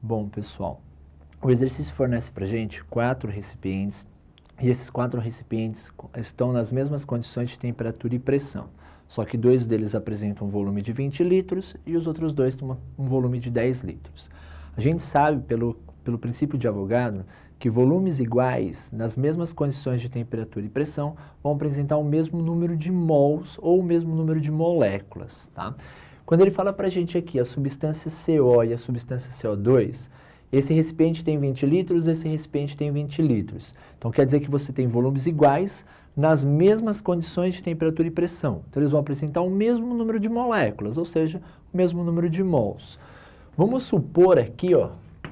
Bom, pessoal, o exercício fornece para a gente 4 recipientes e esses 4 recipientes estão nas mesmas condições de temperatura e pressão, só que 2 deles apresentam um volume de 20 litros e os outros 2 têm um volume de 10 litros. A gente sabe, pelo princípio de Avogadro, que volumes iguais, nas mesmas condições de temperatura e pressão, vão apresentar o mesmo número de mols ou o mesmo número de moléculas, tá? Quando ele fala para a gente aqui a substância CO e a substância CO2, esse recipiente tem 20 litros, esse recipiente tem 20 litros. Então, quer dizer que você tem volumes iguais nas mesmas condições de temperatura e pressão. Então, eles vão apresentar o mesmo número de moléculas, ou seja, o mesmo número de mols. Vamos supor aqui,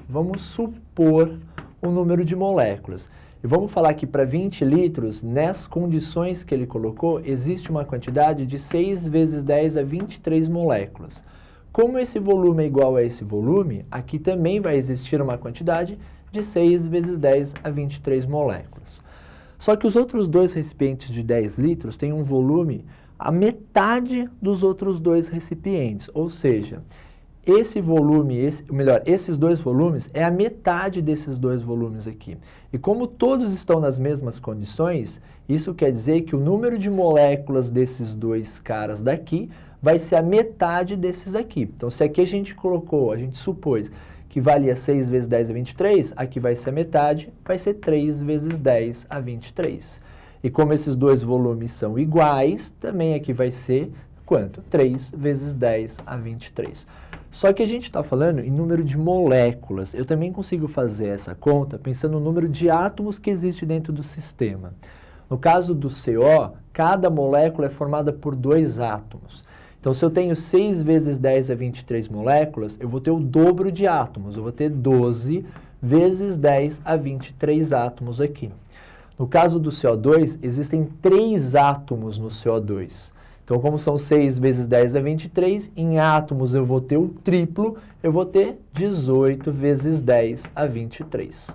vamos supor o número de moléculas. E vamos falar que para 20 litros, nas condições que ele colocou, existe uma quantidade de 6 vezes 10 a 23 moléculas. Como esse volume é igual a esse volume, aqui também vai existir uma quantidade de 6 vezes 10 a 23 moléculas. Só que os outros 2 recipientes de 10 litros têm um volume a metade dos outros 2 recipientes, ou seja, esse volume, esses 2 volumes é a metade desses 2 volumes aqui. E como todos estão nas mesmas condições, isso quer dizer que o número de moléculas desses 2 caras daqui vai ser a metade desses aqui. Então, se aqui a gente supôs que valia 6 vezes 10 a 23, aqui vai ser a metade, vai ser 3 vezes 10 a 23. E como esses 2 volumes são iguais, também aqui vai ser quanto? 3 vezes 10 a 23. Só que a gente está falando em número de moléculas. Eu também consigo fazer essa conta pensando no número de átomos que existe dentro do sistema. No caso do CO, cada molécula é formada por 2 átomos. Então, se eu tenho 6 vezes 10 a 23 moléculas, eu vou ter o dobro de átomos. Eu vou ter 12 vezes 10 a 23 átomos aqui. No caso do CO2, existem 3 átomos no CO2. Então, como são 6 vezes 10 a 23, em átomos eu vou ter o triplo, eu vou ter 18 vezes 10 a 23.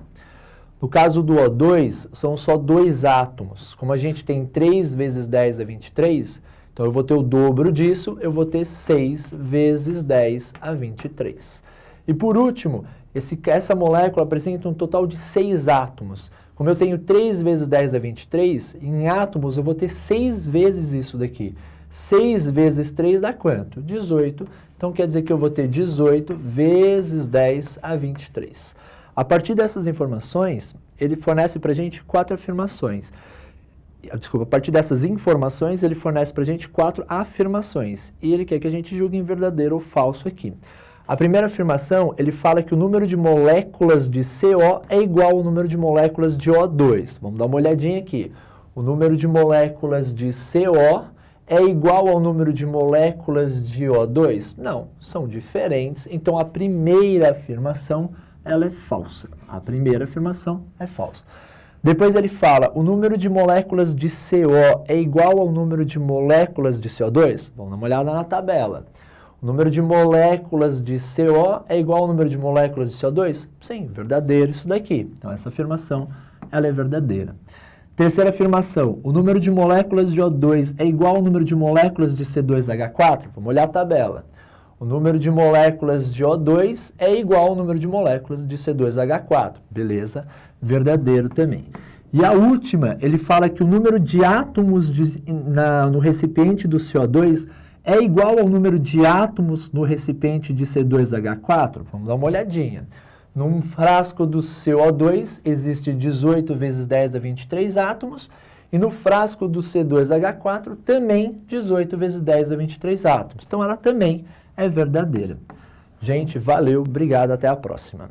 No caso do O2, são só 2 átomos. Como a gente tem 3 vezes 10 a 23, então eu vou ter o dobro disso, eu vou ter 6 vezes 10 a 23. E por último, essa molécula apresenta um total de 6 átomos. Como eu tenho 3 vezes 10 a 23, em átomos eu vou ter 6 vezes isso daqui. 6 vezes 3 dá quanto? 18. Então, quer dizer que eu vou ter 18 vezes 10 a 23. A partir dessas informações, ele fornece para a gente 4 afirmações. Desculpa, a partir dessas informações, ele fornece para a gente 4 afirmações. E ele quer que a gente julgue em verdadeiro ou falso aqui. A primeira afirmação, ele fala que o número de moléculas de CO é igual ao número de moléculas de O2. Vamos dar uma olhadinha aqui. O número de moléculas de CO é igual ao número de moléculas de O2? Não, são diferentes. Então, a primeira afirmação, ela é falsa. A primeira afirmação é falsa. Depois ele fala, o número de moléculas de CO é igual ao número de moléculas de CO2? Vamos dar uma olhada na tabela. O número de moléculas de CO é igual ao número de moléculas de CO2? Sim, verdadeiro isso daqui. Então, essa afirmação, ela é verdadeira. Terceira afirmação, o número de moléculas de O2 é igual ao número de moléculas de C2H4? Vamos olhar a tabela. O número de moléculas de O2 é igual ao número de moléculas de C2H4. Beleza? Verdadeiro também. E a última, ele fala que o número de átomos no recipiente do CO2 é igual ao número de átomos no recipiente de C2H4? Vamos dar uma olhadinha. Num frasco do CO2 existe 18 vezes 10 a 23 átomos e no frasco do C2H4 também 18 vezes 10 a 23 átomos. Então ela também é verdadeira. Gente, valeu, obrigado, até a próxima.